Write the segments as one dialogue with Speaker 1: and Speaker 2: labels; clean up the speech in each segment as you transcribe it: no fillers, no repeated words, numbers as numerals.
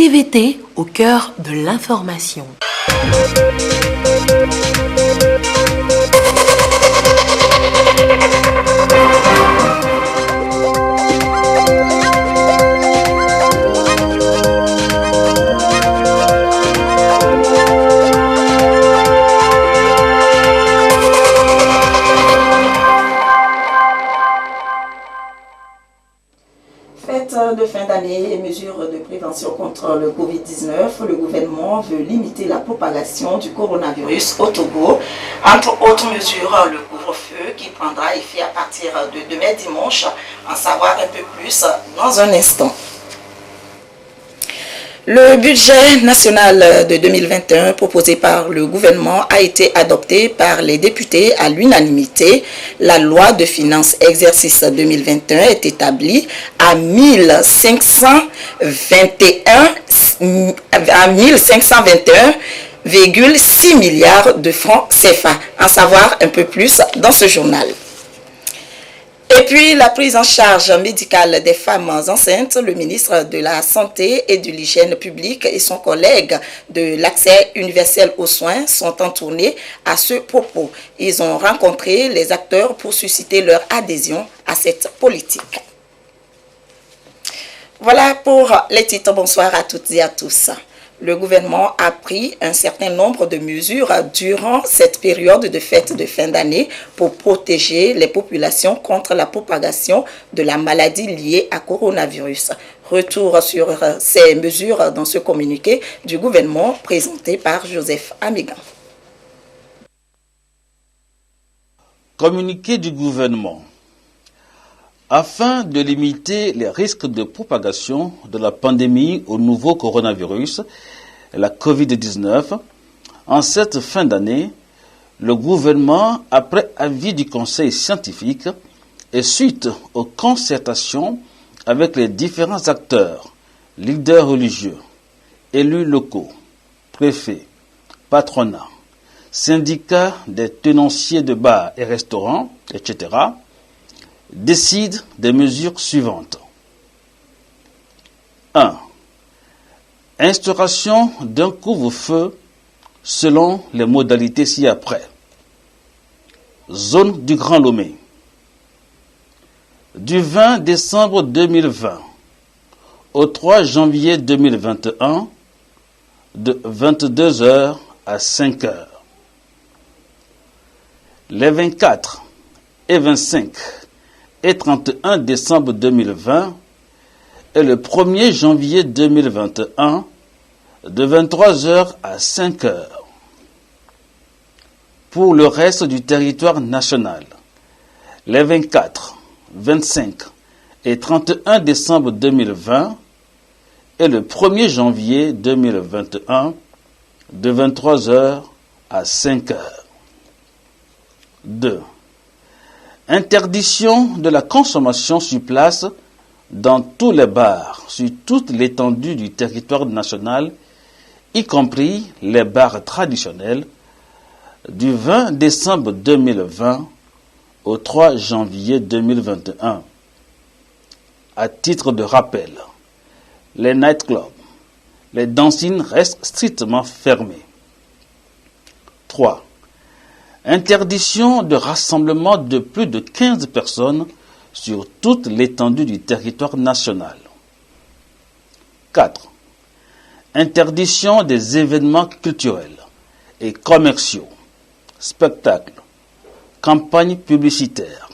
Speaker 1: TVT au cœur de l'information.
Speaker 2: De fin d'année et mesures de prévention contre le Covid-19, le gouvernement veut limiter la propagation du coronavirus au Togo. Entre autres mesures, le couvre-feu qui prendra effet à partir de demain dimanche. En savoir un peu plus dans un instant. Le budget national de 2021 proposé par le gouvernement a été adopté par les députés à l'unanimité. La loi de finances exercice 2021 est établie à 1521,6 milliards de francs CFA. En savoir un peu plus dans ce journal. Et puis, la prise en charge médicale des femmes enceintes, le ministre de la Santé et de l'Hygiène publique et son collègue de l'accès universel aux soins sont en tournée à ce propos. Ils ont rencontré les acteurs pour susciter leur adhésion à cette politique. Voilà pour les titres. Bonsoir à toutes et à tous. Le gouvernement a pris un certain nombre de mesures durant cette période de fête de fin d'année pour protéger les populations contre la propagation de la maladie liée à coronavirus. Retour sur ces mesures dans ce communiqué du gouvernement présenté par Joseph Amigan.
Speaker 3: Communiqué du gouvernement. Afin de limiter les risques de propagation de la pandémie au nouveau coronavirus, la COVID-19, en cette fin d'année, le gouvernement, après avis du Conseil scientifique et suite aux concertations avec les différents acteurs, leaders religieux, élus locaux, préfets, patronats, syndicats des tenanciers de bars et restaurants, etc., décide des mesures suivantes. 1. Instauration d'un couvre-feu selon les modalités ci-après. Zone du Grand Lomé. Du 20 décembre 2020 au 3 janvier 2021, de 22 h à 5 h. Les 24 et 25 et 31 décembre 2020 et le 1er janvier 2021 de 23 h à 5 h. Pour le reste du territoire national, les 24, 25 et 31 décembre 2020 et le 1er janvier 2021 de 23 h à 5 h. 2. Interdiction de la consommation sur place dans tous les bars sur toute l'étendue du territoire national, y compris les bars traditionnels, du 20 décembre 2020 au 3 janvier 2021. À titre de rappel, les nightclubs, les dancing restent strictement fermés. 3. Interdiction de rassemblement de plus de 15 personnes sur toute l'étendue du territoire national. 4. Interdiction des événements culturels et commerciaux, spectacles, campagnes publicitaires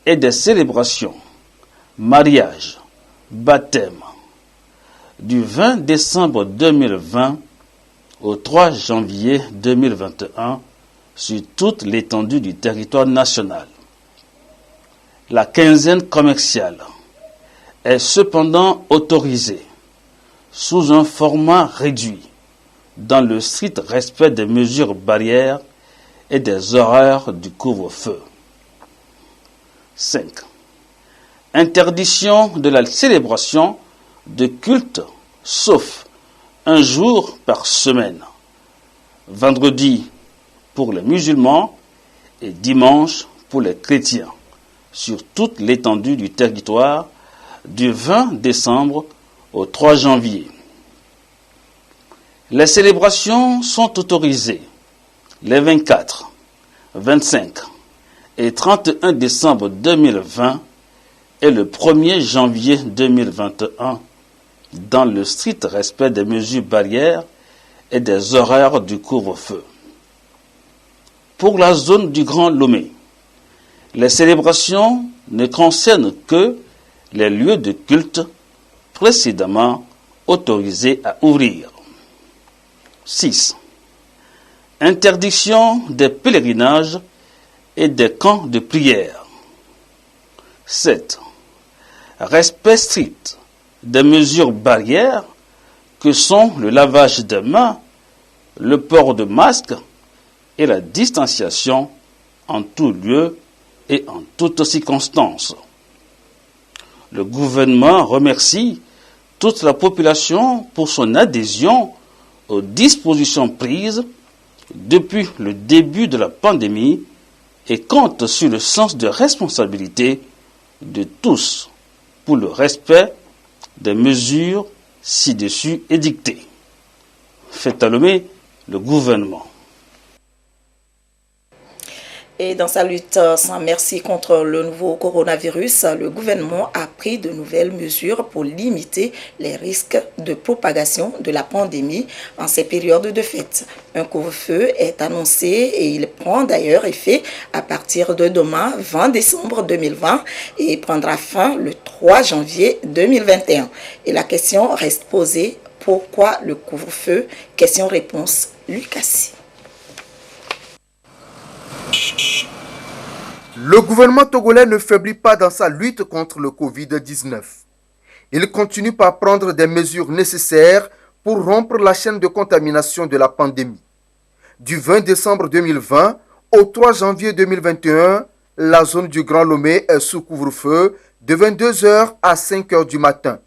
Speaker 3: et des célébrations, mariages, baptêmes, du 20 décembre 2020 au 3 janvier 2021 sur toute l'étendue du territoire national. La quinzaine commerciale est cependant autorisée sous un format réduit dans le strict respect des mesures barrières et des horaires du couvre-feu. 5. Interdiction de la célébration de culte sauf un jour par semaine. Vendredi pour les musulmans et dimanche pour les chrétiens, sur toute l'étendue du territoire du 20 décembre au 3 janvier. Les célébrations sont autorisées les 24, 25 et 31 décembre 2020 et le 1er janvier 2021 dans le strict respect des mesures barrières et des horaires du couvre-feu. Pour la zone du Grand Lomé, les célébrations ne concernent que les lieux de culte précédemment autorisés à ouvrir. 6. Interdiction des pèlerinages et des camps de prière. 7. Respect strict des mesures barrières que sont le lavage des mains, le port de masque et la distanciation en tout lieu et en toutes circonstances. Le gouvernement remercie toute la population pour son adhésion aux dispositions prises depuis le début de la pandémie et compte sur le sens de responsabilité de tous pour le respect des mesures ci-dessus édictées. Fait à Lomé, le gouvernement.
Speaker 2: Et dans sa lutte sans merci contre le nouveau coronavirus, le gouvernement a pris de nouvelles mesures pour limiter les risques de propagation de la pandémie en ces périodes de fête. Un couvre-feu est annoncé et il prend d'ailleurs effet à partir de demain, 20 décembre 2020, et prendra fin le 3 janvier 2021. Et la question reste posée, pourquoi le couvre-feu? Question-réponse, Lucas.
Speaker 4: Le gouvernement togolais ne faiblit pas dans sa lutte contre le Covid-19. Il continue par prendre des mesures nécessaires pour rompre la chaîne de contamination de la pandémie. Du 20 décembre 2020 au 3 janvier 2021, la zone du Grand Lomé est sous couvre-feu de 22h à 5h du matin.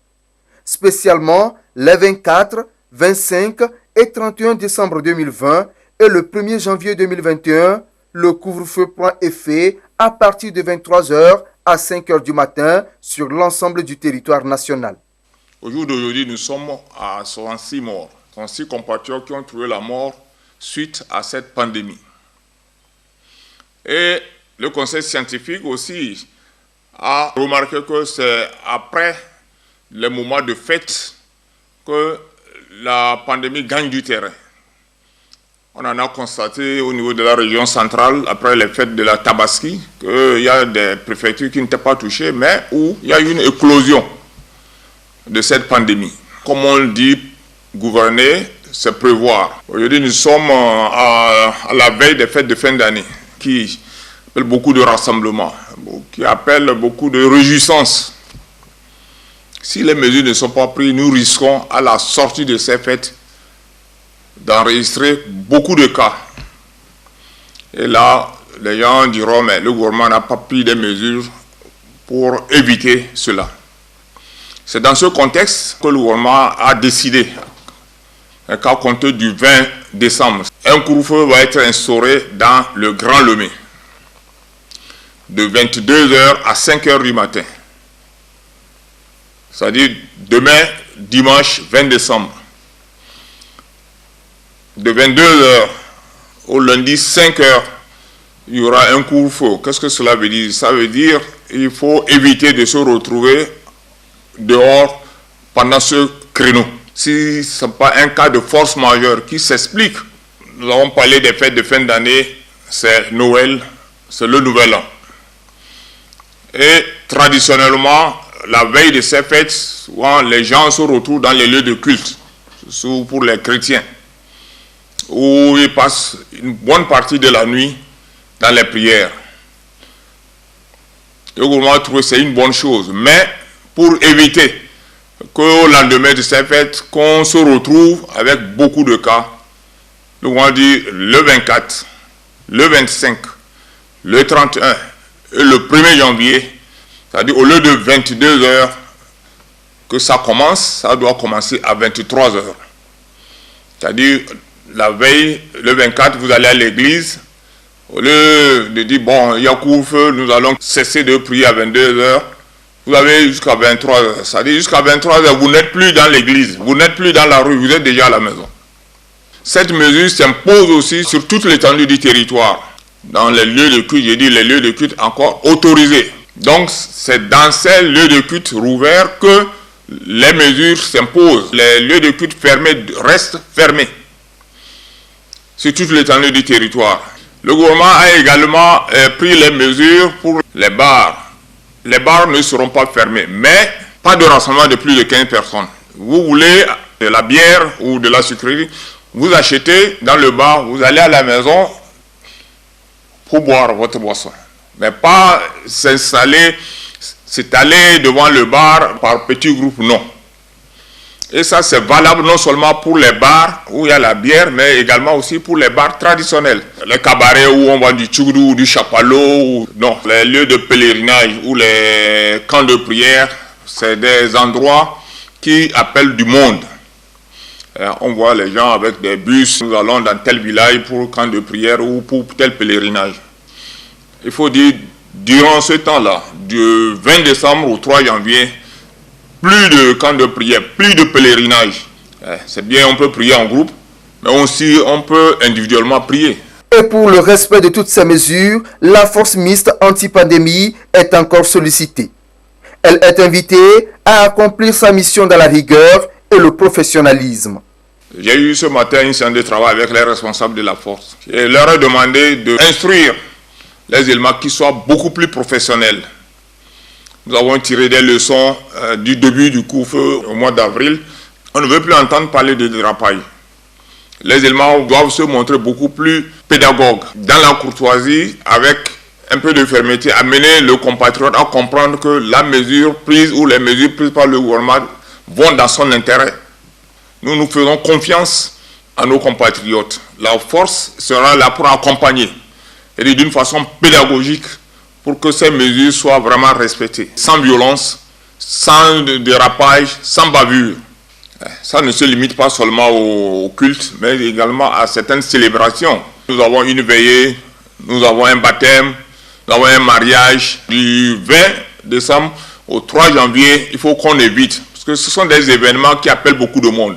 Speaker 4: Spécialement les 24, 25 et 31 décembre 2020 et le 1er janvier 2021, le couvre-feu prend effet à partir de 23h à 5h du matin sur l'ensemble du territoire national.
Speaker 5: Au jour d'aujourd'hui, nous sommes à 66 morts. 66 compatriotes qui ont trouvé la mort suite à cette pandémie. Et le conseil scientifique aussi a remarqué que c'est après les moments de fête que la pandémie gagne du terrain. On en a constaté au niveau de la région centrale, après les fêtes de la Tabaski, qu'il y a des préfectures qui n'étaient pas touchées, mais où il y a eu une éclosion de cette pandémie. Comme on le dit, gouverner, c'est prévoir. Aujourd'hui, nous sommes à la veille des fêtes de fin d'année, qui appellent beaucoup de rassemblements, qui appellent beaucoup de réjouissances. Si les mesures ne sont pas prises, nous risquons, à la sortie de ces fêtes, d'enregistrer beaucoup de cas. Et là, les gens diront, mais le gouvernement n'a pas pris des mesures pour éviter cela. C'est dans ce contexte que le gouvernement a décidé qu'à compter du 20 décembre, un couvre-feu va être instauré dans le Grand Lomé, de 22h à 5h du matin. C'est-à-dire demain, dimanche 20 décembre. De 22h au lundi 5h, il y aura un couvre-feu. Qu'est-ce que cela veut dire? Ça veut dire qu'il faut éviter de se retrouver dehors pendant ce créneau. Si ce n'est pas un cas de force majeure qui s'explique, nous avons parlé des fêtes de fin d'année, c'est Noël, c'est le Nouvel An. Et traditionnellement, la veille de ces fêtes, souvent les gens se retrouvent dans les lieux de culte, surtout pour les chrétiens, où ils passent une bonne partie de la nuit dans les prières. Le gouvernement trouve que c'est une bonne chose, mais pour éviter qu'au lendemain de ces fêtes, qu'on se retrouve avec beaucoup de cas, le gouvernement dit le 24, le 25, le 31 et le 1er janvier, c'est-à-dire au lieu de 22h que ça commence, ça doit commencer à 23h. C'est-à-dire la veille, le 24, vous allez à l'église, au lieu de dire, bon, il y a couvre-feu, nous allons cesser de prier à 22h, vous avez jusqu'à 23h. C'est-à-dire jusqu'à 23h, vous n'êtes plus dans l'église, vous n'êtes plus dans la rue, vous êtes déjà à la maison. Cette mesure s'impose aussi sur toute l'étendue du territoire. Dans les lieux de culte, j'ai dit les lieux de culte encore autorisés. Donc c'est dans ces lieux de culte rouverts que les mesures s'imposent. Les lieux de culte fermés restent fermés sur toute l'étendue du territoire. Le gouvernement a également pris les mesures pour les bars. Les bars ne seront pas fermés, mais pas de rassemblement de plus de 15 personnes. Vous voulez de la bière ou de la sucrerie, vous achetez dans le bar, vous allez à la maison pour boire votre boisson. Mais pas s'installer, s'étaler devant le bar par petits groupes, non. Et ça, c'est valable non seulement pour les bars où il y a la bière, mais également aussi pour les bars traditionnels. Les cabarets où on vend du tchougdou ou du chapalo, non. Les lieux de pèlerinage ou les camps de prière, c'est des endroits qui appellent du monde. On voit les gens avec des bus, nous allons dans tel village pour camp de prière ou pour tel pèlerinage. Il faut dire, durant ce temps-là, du 20 décembre au 3 janvier, plus de camps de prière, plus de pèlerinage. C'est bien, on peut prier en groupe, mais aussi on peut individuellement prier.
Speaker 4: Et pour le respect de toutes ces mesures, la force mixte anti-pandémie est encore sollicitée. Elle est invitée à accomplir sa mission dans la rigueur et le professionnalisme.
Speaker 5: J'ai eu ce matin une séance de travail avec les responsables de la force. Et leur ai demandé d'instruire les éléments qui soient beaucoup plus professionnels. Nous avons tiré des leçons du début du couvre-feu au mois d'avril. On ne veut plus entendre parler de dérapage. Les éléments doivent se montrer beaucoup plus pédagogues, dans la courtoisie, avec un peu de fermeté, amener le compatriote à comprendre que la mesure prise ou les mesures prises par le gouvernement vont dans son intérêt. Nous faisons confiance à nos compatriotes. La force sera là pour accompagner, et d'une façon pédagogique, pour que ces mesures soient vraiment respectées, sans violence, sans dérapage, sans bavure. Ça ne se limite pas seulement au culte, mais également à certaines célébrations. Nous avons une veillée, nous avons un baptême, nous avons un mariage. Du 20 décembre au 3 janvier, il faut qu'on évite, parce que ce sont des événements qui appellent beaucoup de monde.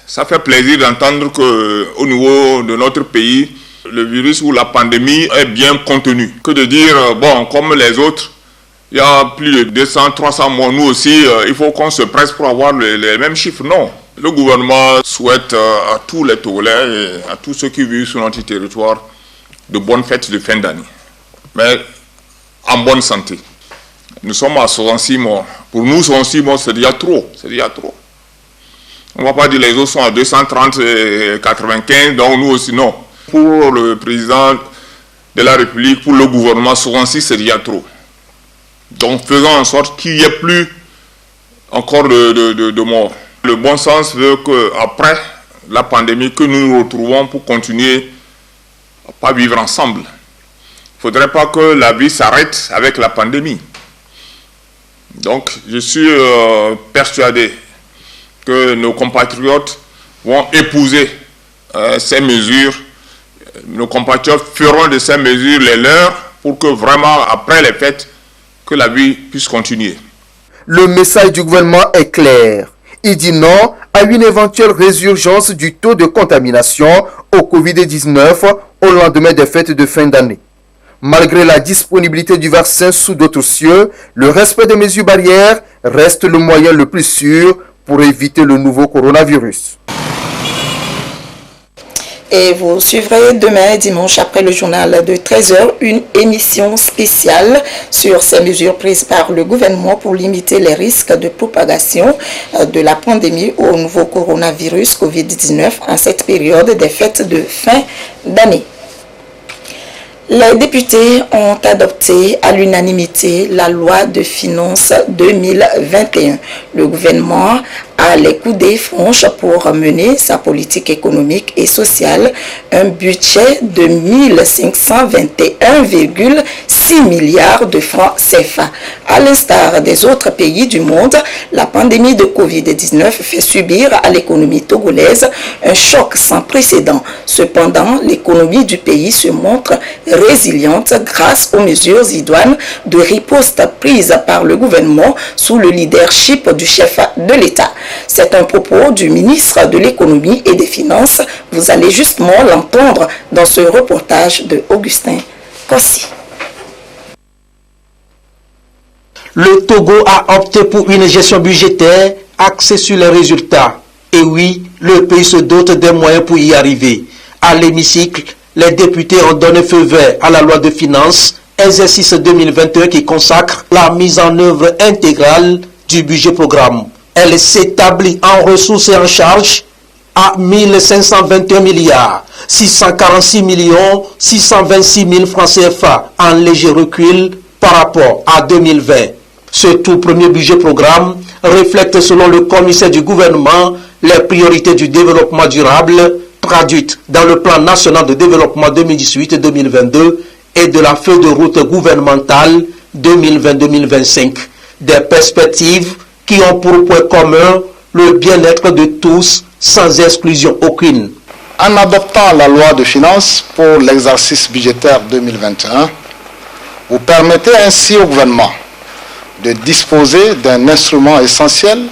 Speaker 5: Ça fait plaisir d'entendre qu'au niveau de notre pays, le virus ou la pandémie est bien contenu. Que de dire, bon, comme les autres, il y a plus de 200, 300 morts, nous aussi, il faut qu'on se presse pour avoir les mêmes chiffres. Non. Le gouvernement souhaite à tous les Togolais et à tous ceux qui vivent sur notre territoire de bonnes fêtes de fin d'année. Mais en bonne santé. Nous sommes à 66 morts. Pour nous, 66 morts, c'est déjà trop. C'est déjà trop. On ne va pas dire les autres sont à 230 et 95, donc nous aussi, non. Pour le président de la République, pour le gouvernement, 66, c'est déjà trop. Donc faisons en sorte qu'il n'y ait plus encore de morts. Le bon sens veut qu'après la pandémie, que nous nous retrouvons pour continuer à ne pas vivre ensemble. Il ne faudrait pas que la vie s'arrête avec la pandémie. Donc je suis persuadé que nos compatriotes vont épouser ces mesures. Nos compatriotes feront de ces mesures les leurs pour que vraiment, après les fêtes, que la vie puisse continuer.
Speaker 4: Le message du gouvernement est clair. Il dit non à une éventuelle résurgence du taux de contamination au Covid-19 au lendemain des fêtes de fin d'année. Malgré la disponibilité du vaccin sous d'autres cieux, le respect des mesures barrières reste le moyen le plus sûr pour éviter le nouveau coronavirus.
Speaker 2: Et vous suivrez demain, dimanche, après le journal de 13h, une émission spéciale sur ces mesures prises par le gouvernement pour limiter les risques de propagation de la pandémie au nouveau coronavirus Covid-19 en cette période des fêtes de fin d'année. Les députés ont adopté à l'unanimité la loi de finances 2021. Le gouvernement a les coudées franches pour mener sa politique économique et sociale, un budget de 1521,6 milliards de francs CFA. À l'instar des autres pays du monde, la pandémie de Covid-19 fait subir à l'économie togolaise un choc sans précédent. Cependant, l'économie du pays se montre résiliente grâce aux mesures idoines de riposte prises par le gouvernement sous le leadership du chef de l'État. C'est un propos du ministre de l'Économie et des Finances. Vous allez justement l'entendre dans ce reportage de Augustin Kossi.
Speaker 6: Le Togo a opté pour une gestion budgétaire axée sur les résultats. Et oui, le pays se dote des moyens pour y arriver. À l'hémicycle, les députés ont donné feu vert à la loi de finances, exercice 2021 qui consacre la mise en œuvre intégrale du budget programme. Elle s'établit en ressources et en charges à 1521 milliards 646 millions 626 000 francs CFA en léger recul par rapport à 2020. Ce tout premier budget programme reflète selon le commissaire du gouvernement les priorités du développement durable traduites dans le plan national de développement 2018-2022 et de la feuille de route gouvernementale 2020-2025. Des perspectives qui ont pour point commun le bien-être de tous sans exclusion aucune.
Speaker 7: En adoptant la loi de finances pour l'exercice budgétaire 2021, vous permettez ainsi au gouvernement de disposer d'un instrument essentiel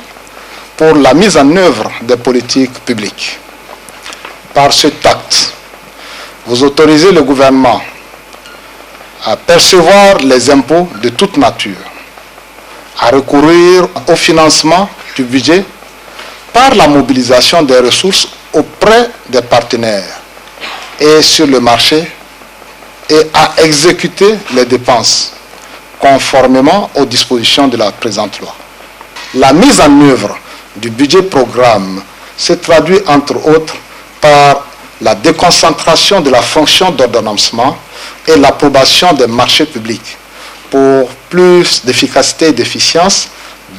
Speaker 7: pour la mise en œuvre des politiques publiques. Par cet acte, vous autorisez le gouvernement à percevoir les impôts de toute nature, à recourir au financement du budget par la mobilisation des ressources auprès des partenaires et sur le marché et à exécuter les dépenses conformément aux dispositions de la présente loi. La mise en œuvre du budget programme se traduit entre autres par la déconcentration de la fonction d'ordonnancement et l'approbation des marchés publics pour plus d'efficacité et d'efficience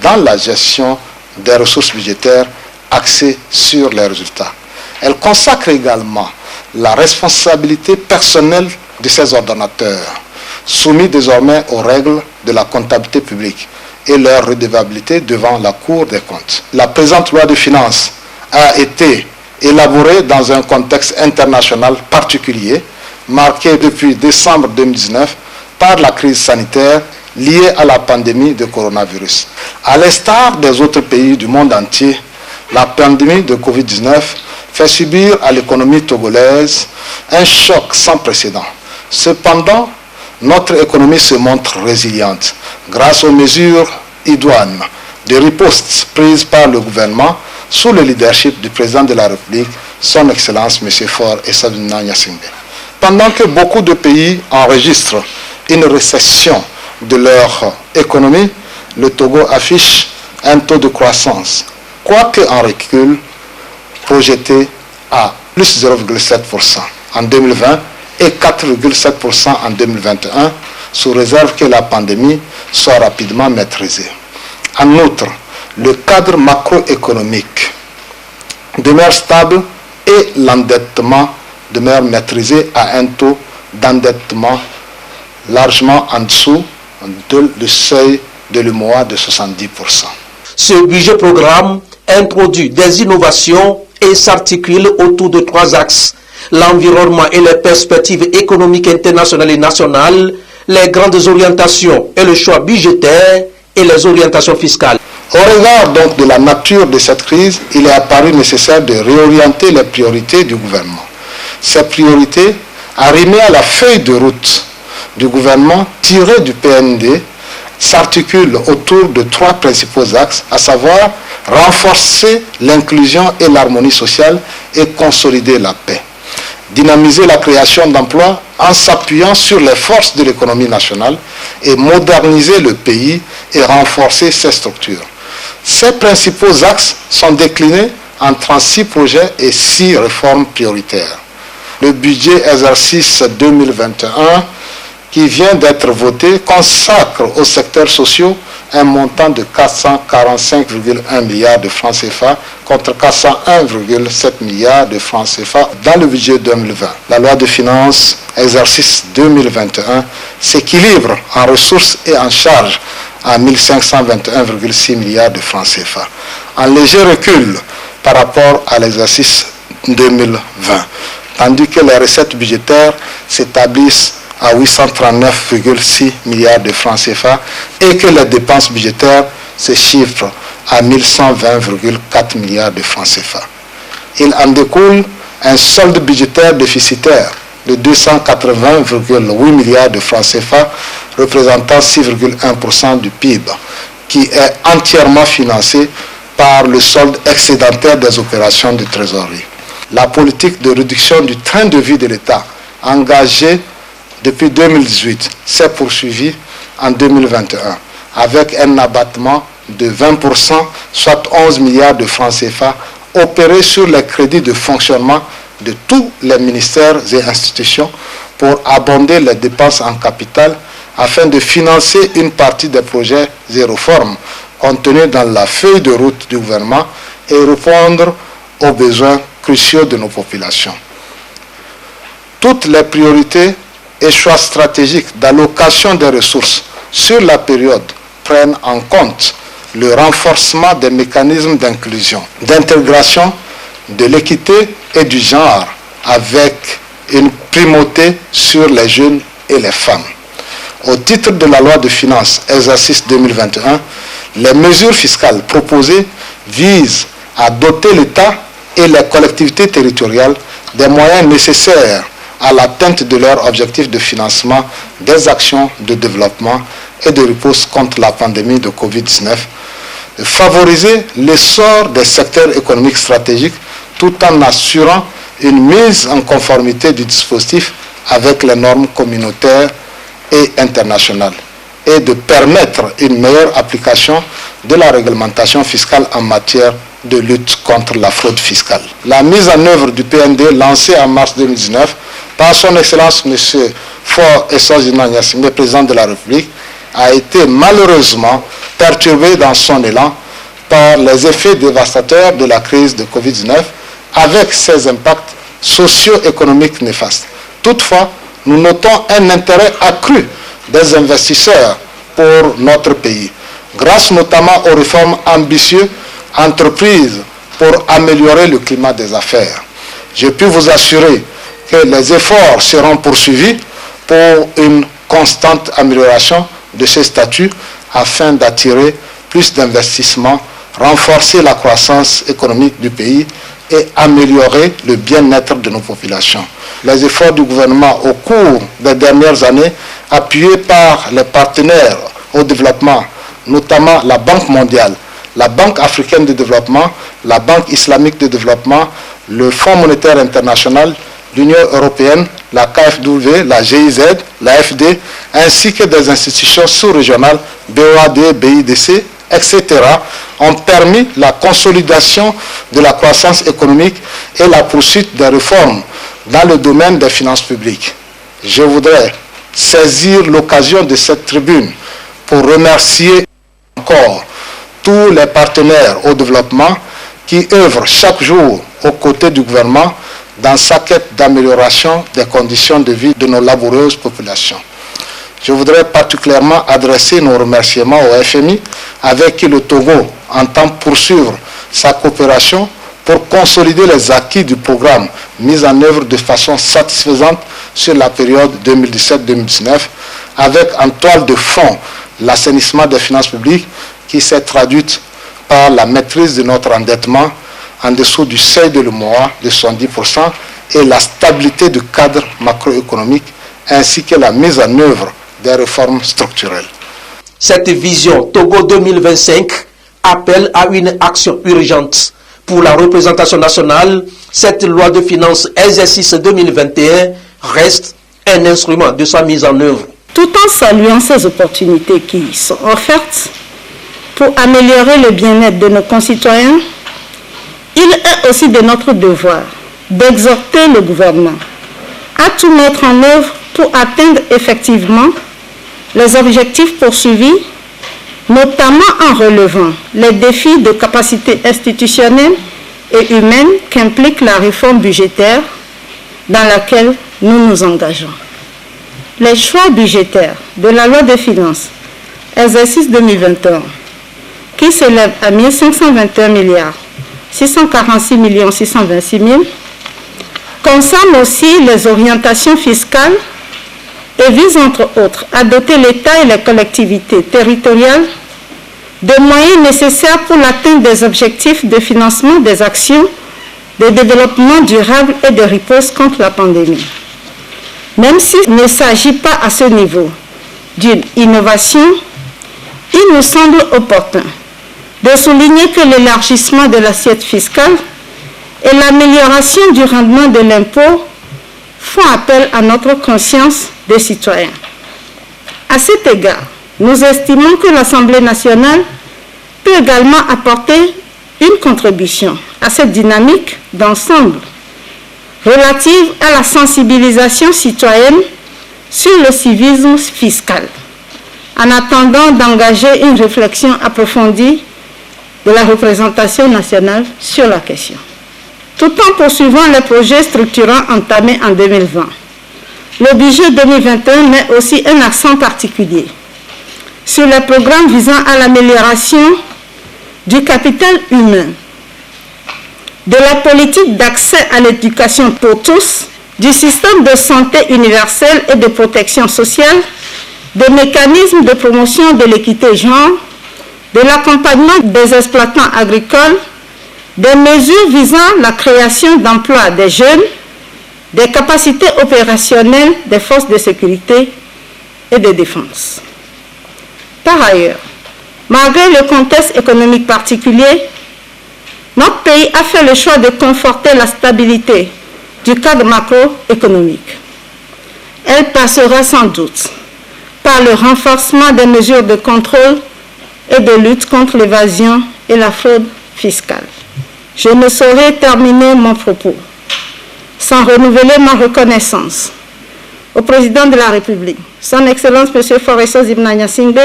Speaker 7: dans la gestion des ressources budgétaires axées sur les résultats. Elle consacre également la responsabilité personnelle de ces ordonnateurs, soumis désormais aux règles de la comptabilité publique et leur redevabilité devant la Cour des comptes. La présente loi de finances a été élaborée dans un contexte international particulier, marqué depuis décembre 2019 par la crise sanitaire liée à la pandémie de coronavirus. À l'instar des autres pays du monde entier, la pandémie de Covid-19 fait subir à l'économie togolaise un choc sans précédent. Cependant, notre économie se montre résiliente grâce aux mesures idoines de riposte prises par le gouvernement sous le leadership du président de la République, son Excellence M. Faure Essaoghina Gnassingbé. Pendant que beaucoup de pays enregistrent une récession de leur économie, le Togo affiche un taux de croissance, quoique en recul, projeté à plus 0,7% en 2020 et 4,7% en 2021, sous réserve que la pandémie soit rapidement maîtrisée. En outre, le cadre macroéconomique demeure stable et l'endettement demeure maîtrisé à un taux d'endettement largement en dessous du seuil de l'UEMOA de 70%.
Speaker 6: Ce budget programme introduit des innovations et s'articule autour de 3 axes: l'environnement et les perspectives économiques internationales et nationales, les grandes orientations et le choix budgétaire et les orientations fiscales.
Speaker 7: Au regard donc de la nature de cette crise, il est apparu nécessaire de réorienter les priorités du gouvernement. Ces priorités, arrimées à la feuille de route du gouvernement tirée du PND, s'articulent autour de 3 principaux axes, à savoir renforcer l'inclusion et l'harmonie sociale et consolider la paix. Dynamiser la création d'emplois en s'appuyant sur les forces de l'économie nationale et moderniser le pays et renforcer ses structures. Ces principaux axes sont déclinés en 36 projets et 6 réformes prioritaires. Le budget exercice 2021 qui vient d'être voté consacre aux secteurs sociaux un montant de 445,1 milliards de francs CFA contre 401,7 milliards de francs CFA dans le budget 2020. La loi de finances exercice 2021 s'équilibre en ressources et en charges à 1521,6 milliards de francs CFA, en léger recul par rapport à l'exercice 2020, tandis que les recettes budgétaires s'établissent à 839,6 milliards de francs CFA et que les dépenses budgétaires se chiffrent à 1120,4 milliards de francs CFA. Il en découle un solde budgétaire déficitaire de 280,8 milliards de francs CFA, représentant 6,1% du PIB, qui est entièrement financé par le solde excédentaire des opérations de trésorerie. La politique de réduction du train de vie de l'État engagée depuis 2018 s'est poursuivie en 2021 avec un abattement de 20%, soit 11 milliards de francs CFA, opérés sur les crédits de fonctionnement de tous les ministères et institutions pour abonder les dépenses en capital afin de financer une partie des projets et réformes contenus dans la feuille de route du gouvernement et répondre aux besoins cruciaux de nos populations. Toutes les priorités et choix stratégiques d'allocation des ressources sur la période prennent en compte le renforcement des mécanismes d'inclusion, d'intégration, de l'équité et du genre, avec une primauté sur les jeunes et les femmes. Au titre de la loi de finances exercice 2021, les mesures fiscales proposées visent à doter l'État et les collectivités territoriales des moyens nécessaires à l'atteinte de leurs objectifs de financement des actions de développement et de riposte contre la pandémie de Covid-19, de favoriser l'essor des secteurs économiques stratégiques tout en assurant une mise en conformité du dispositif avec les normes communautaires et internationales, et de permettre une meilleure application de la réglementation fiscale en matière de lutte contre la fraude fiscale. La mise en œuvre du PND lancé en mars 2019 par son Excellence M. Faure Essoginan Gnassingbé, président de la République, a été malheureusement perturbée dans son élan par les effets dévastateurs de la crise de Covid-19 avec ses impacts socio-économiques néfastes. Toutefois, nous notons un intérêt accru des investisseurs pour notre pays, grâce notamment aux réformes ambitieuses entreprises pour améliorer le climat des affaires. Je puis vous assurer que les efforts seront poursuivis pour une constante amélioration de ces statuts afin d'attirer plus d'investissements, renforcer la croissance économique du pays et améliorer le bien-être de nos populations. Les efforts du gouvernement au cours des dernières années, appuyés par les partenaires au développement, notamment la Banque mondiale, la Banque africaine de développement, la Banque islamique de développement, le Fonds monétaire international, l'Union européenne, la KfW, la GIZ, l'AFD, ainsi que des institutions sous-régionales, BOAD, BIDC, etc., ont permis la consolidation de la croissance économique et la poursuite des réformes dans le domaine des finances publiques. Je voudrais saisir l'occasion de cette tribune pour remercier encore tous les partenaires au développement qui œuvrent chaque jour aux côtés du gouvernement dans sa quête d'amélioration des conditions de vie de nos laborieuses populations. Je voudrais particulièrement adresser nos remerciements au FMI, avec qui le Togo entend poursuivre sa coopération pour consolider les acquis du programme mis en œuvre de façon satisfaisante sur la période 2017-2019, avec en toile de fond l'assainissement des finances publiques qui s'est traduite par la maîtrise de notre endettement en dessous du seuil de l'UEMOA de 70% et la stabilité du cadre macroéconomique ainsi que la mise en œuvre des réformes structurelles.
Speaker 6: Cette vision Togo 2025 appelle à une action urgente. Pour la représentation nationale, cette loi de finances exercice 2021 reste un instrument de sa mise en œuvre.
Speaker 8: Tout en saluant ces opportunités qui sont offertes pour améliorer le bien-être de nos concitoyens, il est aussi de notre devoir d'exhorter le gouvernement à tout mettre en œuvre pour atteindre effectivement les objectifs poursuivis, notamment en relevant les défis de capacité institutionnelle et humaine qu'implique la réforme budgétaire dans laquelle nous nous engageons. Les choix budgétaires de la loi des finances, exercice 2021, qui s'élève à 1521 milliards 646 626 000, concerne aussi les orientations fiscales et vise entre autres à doter l'État et les collectivités territoriales des moyens nécessaires pour l'atteinte des objectifs de financement des actions de développement durable et de riposte contre la pandémie. Même s'il ne s'agit pas à ce niveau d'une innovation, il nous semble opportun de souligner que l'élargissement de l'assiette fiscale et l'amélioration du rendement de l'impôt font appel à notre conscience des citoyens. À cet égard, nous estimons que l'Assemblée nationale peut également apporter une contribution à cette dynamique d'ensemble relative à la sensibilisation citoyenne sur le civisme fiscal, en attendant d'engager une réflexion approfondie de la représentation nationale sur la question. Tout en poursuivant les projets structurants entamés en 2020, le budget 2021 met aussi un accent particulier sur les programmes visant à l'amélioration du capital humain, de la politique d'accès à l'éducation pour tous, du système de santé universel et de protection sociale, des mécanismes de promotion de l'équité genre, de l'accompagnement des exploitants agricoles, des mesures visant la création d'emplois des jeunes, des capacités opérationnelles des forces de sécurité et de défense. Par ailleurs, malgré le contexte économique particulier, notre pays a fait le choix de conforter la stabilité du cadre macroéconomique. Elle passera sans doute par le renforcement des mesures de contrôle et de lutte contre l'évasion et la fraude fiscale. Je ne saurais terminer mon propos sans renouveler ma reconnaissance au président de la République, son Excellence M. Foreso Zimna-Nyasingbe,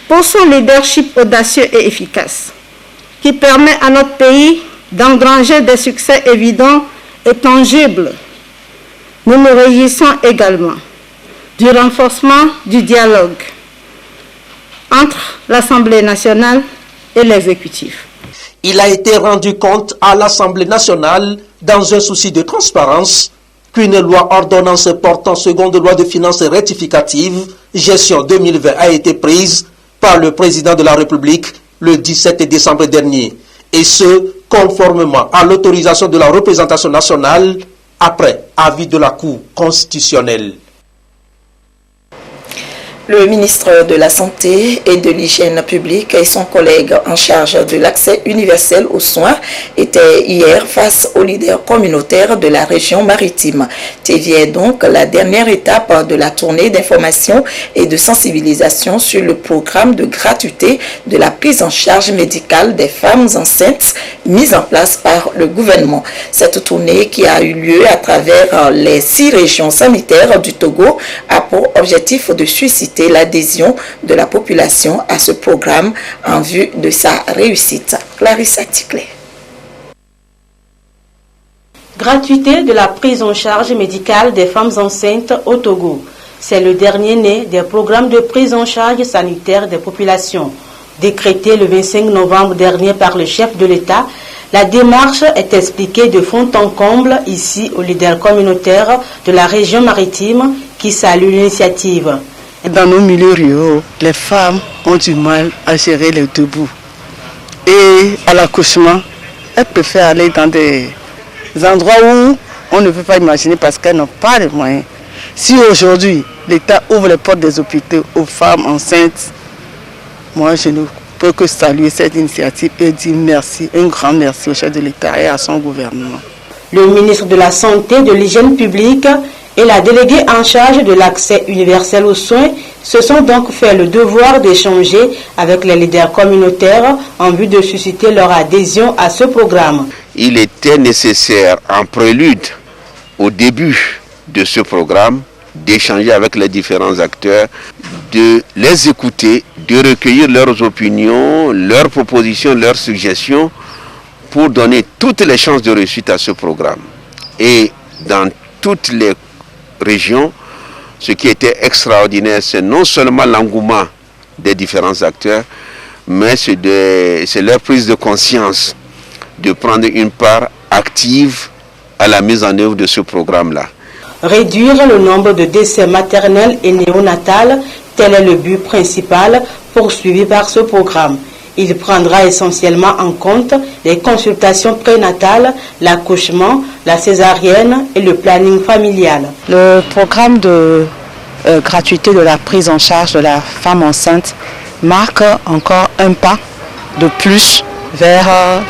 Speaker 8: pour son leadership audacieux et efficace, qui permet à notre pays d'engranger des succès évidents et tangibles. Nous nous réjouissons également du renforcement du dialogue entre l'Assemblée nationale et l'exécutif.
Speaker 6: Il a été rendu compte à l'Assemblée nationale, dans un souci de transparence, qu'une loi ordonnance portant seconde loi de finances rectificative, gestion 2020, a été prise par le président de la République le 17 décembre dernier, et ce, conformément à l'autorisation de la représentation nationale, après avis de la Cour constitutionnelle.
Speaker 2: Le ministre de la Santé et de l'Hygiène publique et son collègue en charge de l'accès universel aux soins étaient hier face aux leaders communautaires de la région maritime. TV est donc la dernière étape de la tournée d'information et de sensibilisation sur le programme de gratuité de la prise en charge médicale des femmes enceintes mise en place par le gouvernement. Cette tournée qui a eu lieu à travers les 6 régions sanitaires du Togo a pour objectif de susciter l'adhésion de la population à ce programme en vue de sa réussite. Clarissa Ticlé.
Speaker 9: Gratuité de la prise en charge médicale des femmes enceintes au Togo. C'est le dernier né des programmes de prise en charge sanitaire des populations. Décrété le 25 novembre dernier par le chef de l'État, la démarche est expliquée de fond en comble ici aux leaders communautaires de la région maritime qui saluent l'initiative.
Speaker 10: Dans nos milieux ruraux, les femmes ont du mal à gérer le debout. Et à l'accouchement, elles préfèrent aller dans des endroits où on ne peut pas imaginer parce qu'elles n'ont pas les moyens. Si aujourd'hui, l'État ouvre les portes des hôpitaux aux femmes enceintes, moi je ne peux que saluer cette initiative et dire merci, un grand merci au chef de l'État et à son gouvernement.
Speaker 9: Le ministre de la Santé et de l'Hygiène publique et la déléguée en charge de l'accès universel aux soins se sont donc fait le devoir d'échanger avec les leaders communautaires en vue de susciter leur adhésion à ce programme.
Speaker 11: Il était nécessaire, en prélude au début de ce programme, d'échanger avec les différents acteurs, de les écouter, de recueillir leurs opinions, leurs propositions, leurs suggestions pour donner toutes les chances de réussite à ce programme. Et dans toutes les régions, ce qui était extraordinaire, c'est non seulement l'engouement des différents acteurs, mais c'est leur prise de conscience de prendre une part active à la mise en œuvre de ce programme-là.
Speaker 9: Réduire le nombre de décès maternels et néonatals Tel est le but principal poursuivi par ce programme. Il prendra essentiellement en compte les consultations prénatales, l'accouchement, la césarienne et le planning familial.
Speaker 10: Le programme de gratuité de la prise en charge de la femme enceinte marque encore un pas de plus vers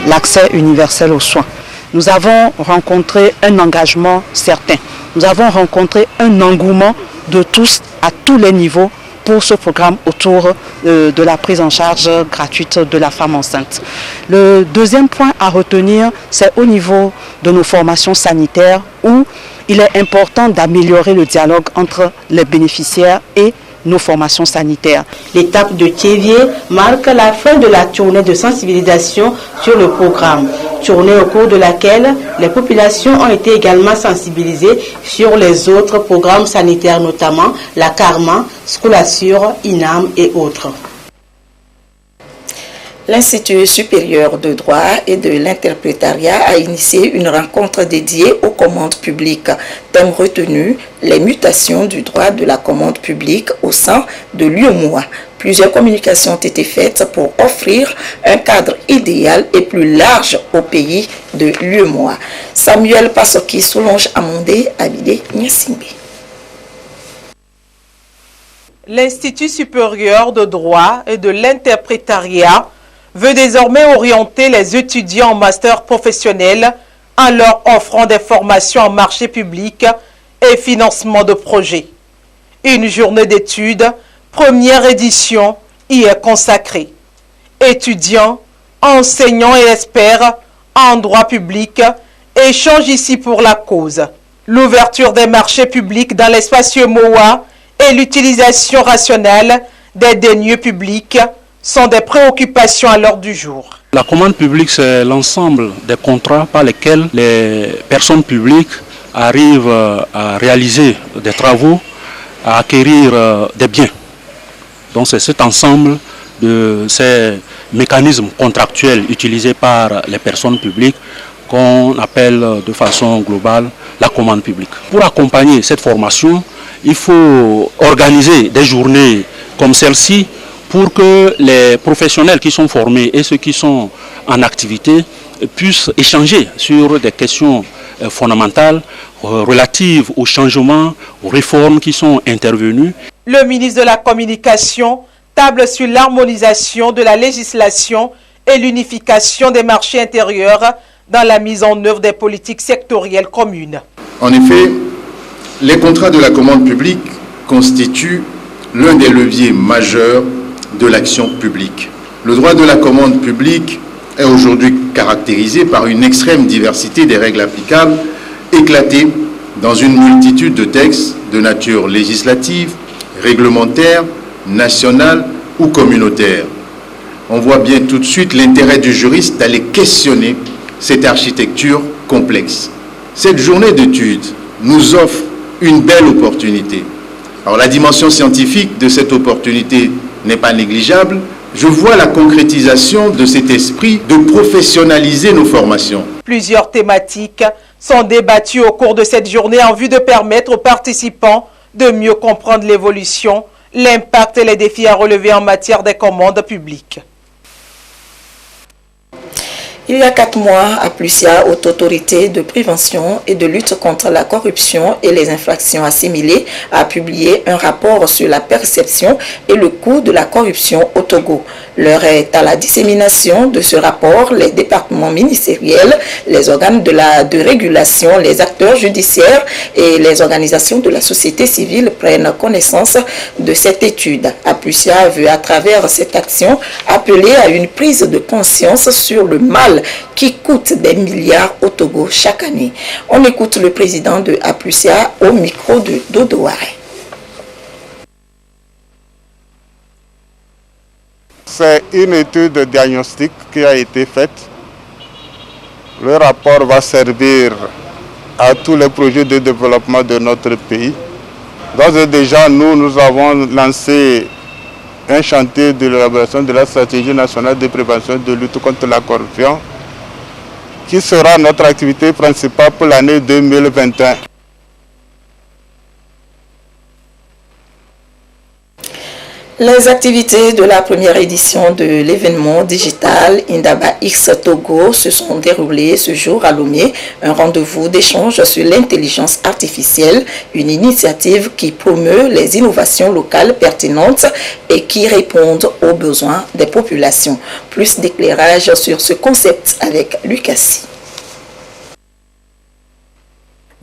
Speaker 10: l'accès universel aux soins. Nous avons rencontré un engagement certain. Nous avons rencontré un engouement de tous à tous les niveaux pour ce programme autour de la prise en charge gratuite de la femme enceinte. Le deuxième point à retenir, c'est au niveau de nos formations sanitaires où il est important d'améliorer le dialogue entre les bénéficiaires et nos formations sanitaires.
Speaker 9: L'étape de Thiévié marque la fin de la tournée de sensibilisation sur le programme. Tournée au cours de laquelle les populations ont été également sensibilisées sur les autres programmes sanitaires, notamment la Carma, Scolassure, INAM et autres.
Speaker 2: L'Institut supérieur de droit et de l'interprétariat a initié une rencontre dédiée aux commandes publiques. Thème retenu, les mutations du droit de la commande publique au sein de l'UEMOA. Plusieurs communications ont été faites pour offrir un cadre idéal et plus large au pays de l'UEMOA. Samuel Passoki, Solange Amondé, Abidé, Nyasimbe.
Speaker 12: L'Institut supérieur de droit et de l'interprétariat veut désormais orienter les étudiants en master professionnel en leur offrant des formations en marché public et financement de projets. Une journée d'études, première édition, y est consacrée. Étudiants, enseignants et experts en droit public échangent ici pour la cause. L'ouverture des marchés publics dans l'espace UEMOA et l'utilisation rationnelle des deniers publics sont des préoccupations à l'ordre du jour.
Speaker 13: La commande publique, c'est l'ensemble des contrats par lesquels les personnes publiques arrivent à réaliser des travaux, à acquérir des biens. Donc c'est cet ensemble de ces mécanismes contractuels utilisés par les personnes publiques qu'on appelle de façon globale la commande publique. Pour accompagner cette formation, il faut organiser des journées comme celle-ci pour que les professionnels qui sont formés et ceux qui sont en activité puissent échanger sur des questions fondamentales relatives aux changements, aux réformes qui sont intervenues.
Speaker 12: Le ministre de la Communication table sur l'harmonisation de la législation et l'unification des marchés intérieurs dans la mise en œuvre des politiques sectorielles communes.
Speaker 14: En effet, les contrats de la commande publique constituent l'un des leviers majeurs de l'action publique. Le droit de la commande publique est aujourd'hui caractérisé par une extrême diversité des règles applicables, éclatées dans une multitude de textes de nature législative, réglementaire, nationale ou communautaire. On voit bien tout de suite l'intérêt du juriste d'aller questionner cette architecture complexe. Cette journée d'études nous offre une belle opportunité. Alors la dimension scientifique de cette opportunité n'est pas négligeable. Je vois la concrétisation de cet esprit de professionnaliser nos formations.
Speaker 12: Plusieurs thématiques sont débattues au cours de cette journée en vue de permettre aux participants de mieux comprendre l'évolution, l'impact et les défis à relever en matière des commandes publiques.
Speaker 2: Il y a 4 mois, Aplusia, Haute Autorité de prévention et de lutte contre la corruption et les infractions assimilées, a publié un rapport sur la perception et le coût de la corruption au Togo. L'heure est à la dissémination de ce rapport. Les départements ministériels, les organes de régulation, les acteurs judiciaires et les organisations de la société civile prennent connaissance de cette étude. Aplusia veut, à travers cette action, appeler à une prise de conscience sur le mal qui coûte des milliards au Togo chaque année. On écoute le président de Aplusia au micro de Dodo Waré.
Speaker 15: C'est une étude de diagnostic qui a été faite. Le rapport va servir à tous les projets de développement de notre pays. D'ores et déjà, nous avons lancé un chantier de l'élaboration de la stratégie nationale de prévention de lutte contre la corruption, qui sera notre activité principale pour l'année 2021.
Speaker 2: Les activités de la première édition de l'événement digital Indaba X Togo se sont déroulées ce jour à Lomé, un rendez-vous d'échange sur l'intelligence artificielle, une initiative qui promeut les innovations locales pertinentes et qui répondent aux besoins des populations. Plus d'éclairage sur ce concept avec Lucassi.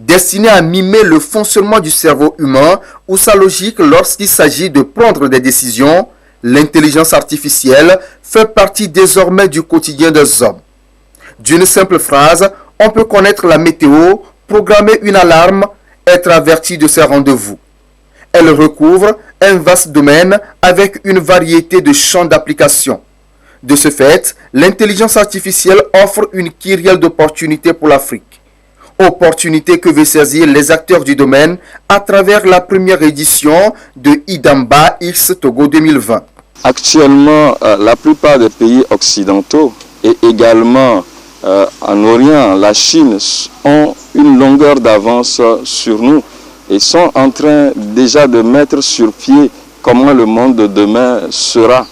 Speaker 4: Destiné à mimer le fonctionnement du cerveau humain ou sa logique lorsqu'il s'agit de prendre des décisions, l'intelligence artificielle fait partie désormais du quotidien des hommes. D'une simple phrase, on peut connaître la météo, programmer une alarme, être averti de ses rendez-vous. Elle recouvre un vaste domaine avec une variété de champs d'application. De ce fait, l'intelligence artificielle offre une kyrielle d'opportunités pour l'Afrique. Opportunité que veulent saisir les acteurs du domaine à travers la première édition de Indaba X Togo 2020.
Speaker 16: Actuellement, la plupart des pays occidentaux et également en Orient, la Chine, ont une longueur d'avance sur nous et sont en train déjà de mettre sur pied comment le monde de demain sera.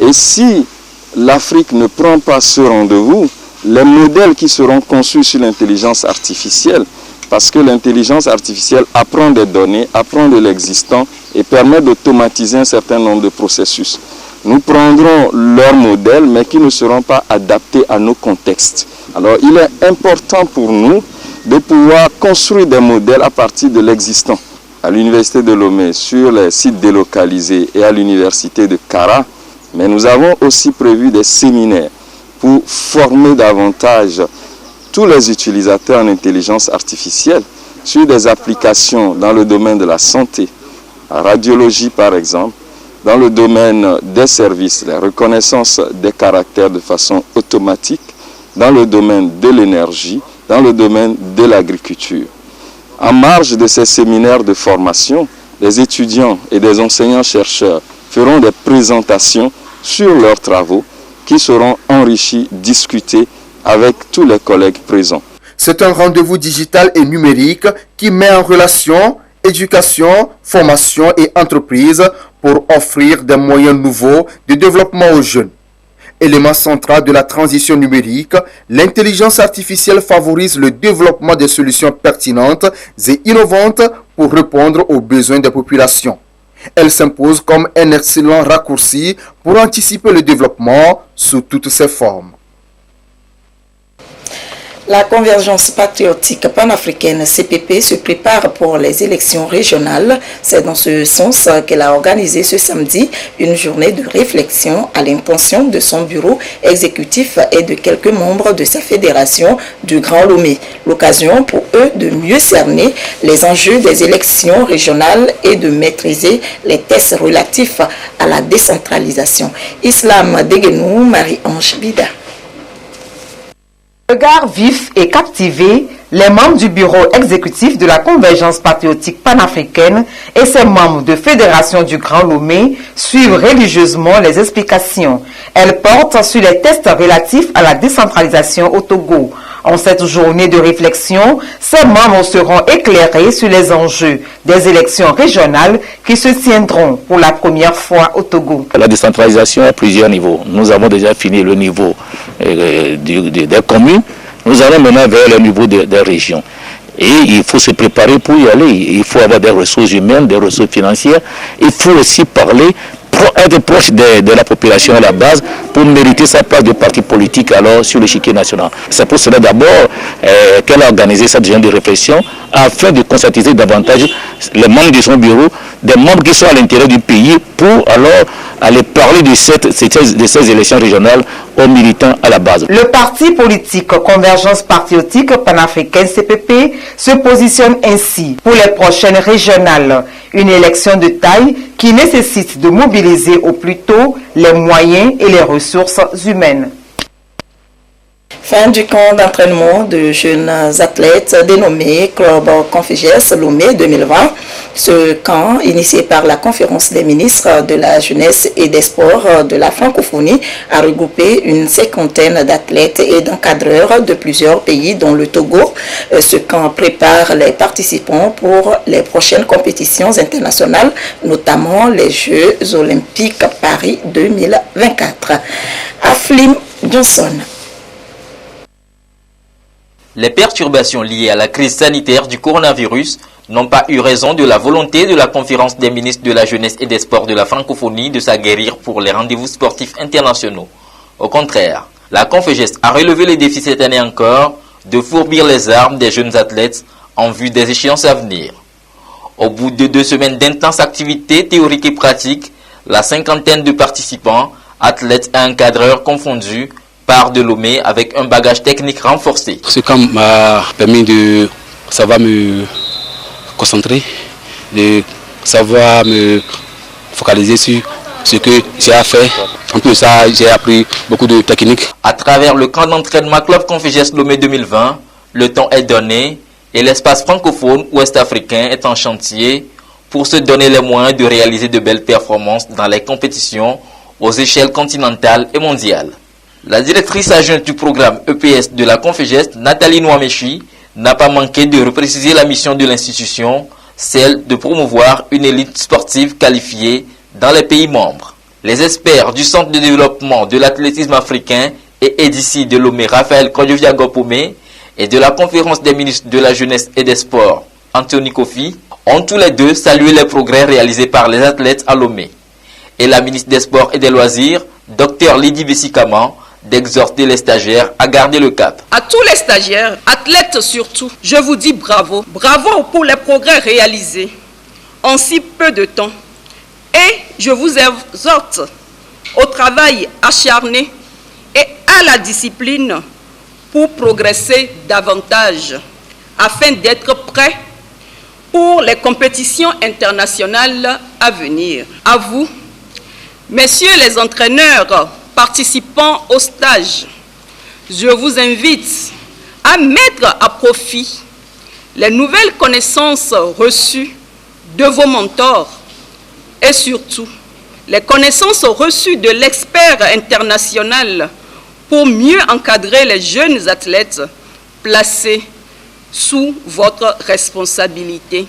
Speaker 16: Et si l'Afrique ne prend pas ce rendez-vous, les modèles qui seront conçus sur l'intelligence artificielle, parce que l'intelligence artificielle apprend des données, apprend de l'existant et permet d'automatiser un certain nombre de processus. Nous prendrons leurs modèles, mais qui ne seront pas adaptés à nos contextes. Alors, il est important pour nous de pouvoir construire des modèles à partir de l'existant. À l'université de Lomé, sur les sites délocalisés et à l'université de Kara, mais nous avons aussi prévu des séminaires pour former davantage tous les utilisateurs en intelligence artificielle sur des applications dans le domaine de la santé, la radiologie par exemple, dans le domaine des services, la reconnaissance des caractères de façon automatique, dans le domaine de l'énergie, dans le domaine de l'agriculture. En marge de ces séminaires de formation, les étudiants et des enseignants-chercheurs feront des présentations sur leurs travaux qui seront enrichis, discutés avec tous les collègues présents.
Speaker 4: C'est un rendez-vous digital et numérique qui met en relation éducation, formation et entreprise pour offrir des moyens nouveaux de développement aux jeunes. Élément central de la transition numérique, l'intelligence artificielle favorise le développement des solutions pertinentes et innovantes pour répondre aux besoins des populations. Elle s'impose comme un excellent raccourci pour anticiper le développement sous toutes ses formes.
Speaker 2: La convergence patriotique panafricaine CPP se prépare pour les élections régionales. C'est dans ce sens qu'elle a organisé ce samedi une journée de réflexion à l'intention de son bureau exécutif et de quelques membres de sa fédération du Grand Lomé. L'occasion pour eux de mieux cerner les enjeux des élections régionales et de maîtriser les tests relatifs à la décentralisation. Islam Degenou, Marie-Ange Bida.
Speaker 17: Regard vif et captivé, les membres du bureau exécutif de la Convergence patriotique panafricaine et ses membres de fédération du Grand Lomé suivent religieusement les explications. Elles portent sur les tests relatifs à la décentralisation au Togo. En cette journée de réflexion, ces membres seront éclairés sur les enjeux des élections régionales qui se tiendront pour la première fois au Togo.
Speaker 18: La décentralisation à plusieurs niveaux. Nous avons déjà fini le niveau des communes. Nous allons maintenant vers le niveau des régions. Et il faut se préparer pour y aller. Il faut avoir des ressources humaines, des ressources financières. Il faut aussi parler, être proche de la population à la base pour mériter sa place de parti politique alors sur l'échiquier national. C'est pour cela d'abord qu'elle a organisé cette journée de réflexion afin de conscientiser davantage les membres de son bureau, des membres qui sont à l'intérieur du pays pour alors aller parler de ces élections régionales aux militants à la base.
Speaker 17: Le parti politique Convergence patriotique panafricaine CPP se positionne ainsi pour les prochaines régionales. Une élection de taille qui nécessite de mobiliser au plus tôt les moyens et les ressources humaines.
Speaker 2: Fin du camp d'entraînement de jeunes athlètes dénommé Club Conféges Lomé 2020. Ce camp, initié par la conférence des ministres de la jeunesse et des sports de la francophonie, a regroupé une cinquantaine d'athlètes et d'encadreurs de plusieurs pays dont le Togo. Ce camp prépare les participants pour les prochaines compétitions internationales, notamment les Jeux olympiques Paris 2024. Aflim Johnson.
Speaker 19: Les perturbations liées à la crise sanitaire du coronavirus n'ont pas eu raison de la volonté de la conférence des ministres de la jeunesse et des sports de la francophonie de s'aguerrir pour les rendez-vous sportifs internationaux. Au contraire, la Conféges a relevé les défis cette année encore de fourbir les armes des jeunes athlètes en vue des échéances à venir. Au bout de 2 semaines d'intenses activités théoriques et pratiques, la cinquantaine de participants, athlètes et encadreurs confondus, part de Lomé avec un bagage technique renforcé.
Speaker 13: Ce camp m'a permis de savoir me concentrer, de savoir me focaliser sur ce que j'ai à faire. En plus de ça, j'ai appris beaucoup de techniques.
Speaker 19: À travers le camp d'entraînement Club Conféges Lomé 2020, le temps est donné et l'espace francophone ouest-africain est en chantier pour se donner les moyens de réaliser de belles performances dans les compétitions aux échelles continentales et mondiales. La directrice adjointe du programme EPS de la Conféges, Nathalie Nouamechi, n'a pas manqué de repréciser la mission de l'institution, celle de promouvoir une élite sportive qualifiée dans les pays membres. Les experts du Centre de développement de l'athlétisme africain et EDICI de Lomé, Raphaël Kodjovia-Gopomé, et de la conférence des ministres de la jeunesse et des sports, Anthony Kofi, ont tous les deux salué les progrès réalisés par les athlètes à Lomé. Et la ministre des Sports et des Loisirs, Dr Lydie Bessikama, d'exhorter les stagiaires à garder le cap.
Speaker 20: À tous les stagiaires, athlètes surtout, je vous dis bravo. Bravo pour les progrès réalisés en si peu de temps. Et je vous exhorte au travail acharné et à la discipline pour progresser davantage afin d'être prêts pour les compétitions internationales à venir. À vous, messieurs les entraîneurs participant au stage, je vous invite à mettre à profit les nouvelles connaissances reçues de vos mentors et surtout les connaissances reçues de l'expert international pour mieux encadrer les jeunes athlètes placés sous votre responsabilité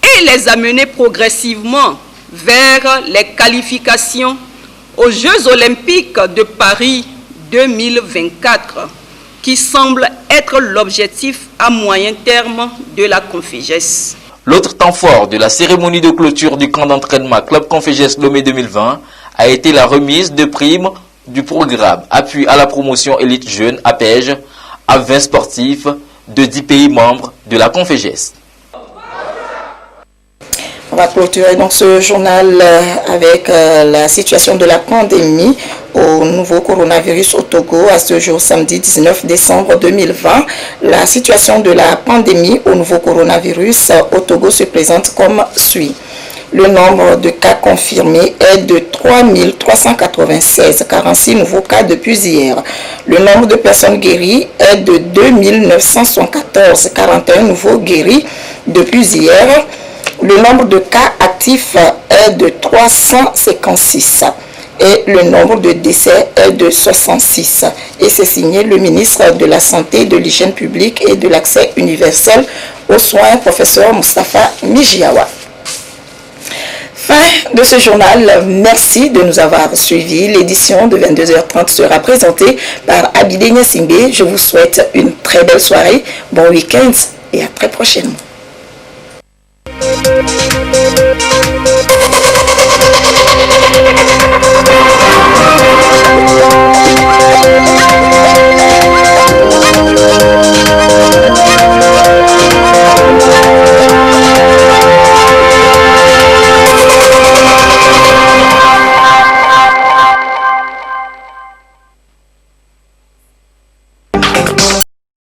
Speaker 20: et les amener progressivement vers les qualifications aux Jeux olympiques de Paris 2024, qui semble être l'objectif à moyen terme de la Conféges.
Speaker 19: L'autre temps fort de la cérémonie de clôture du camp d'entraînement Club Conféges Lomé 2020 a été la remise de primes du programme Appui à la promotion élite jeune APEJ à 20 sportifs de 10 pays membres de la Conféges.
Speaker 2: On va clôturer donc ce journal avec la situation de la pandémie au nouveau coronavirus au Togo à ce jour samedi 19 décembre 2020. La situation de la pandémie au nouveau coronavirus au Togo se présente comme suit. Le nombre de cas confirmés est de 3396, 46 nouveaux cas depuis hier. Le nombre de personnes guéries est de 2974, 41 nouveaux guéris depuis hier. Le nombre de cas actifs est de 356 et le nombre de décès est de 66. Et c'est signé le ministre de la Santé, de l'Hygiène publique et de l'Accès universel aux soins, professeur Moustapha Mijiawa. Fin de ce journal. Merci de nous avoir suivis. L'édition de 22h30 sera présentée par Abidé Niasimbe. Je vous souhaite une très belle soirée, bon week-end et à très prochainement.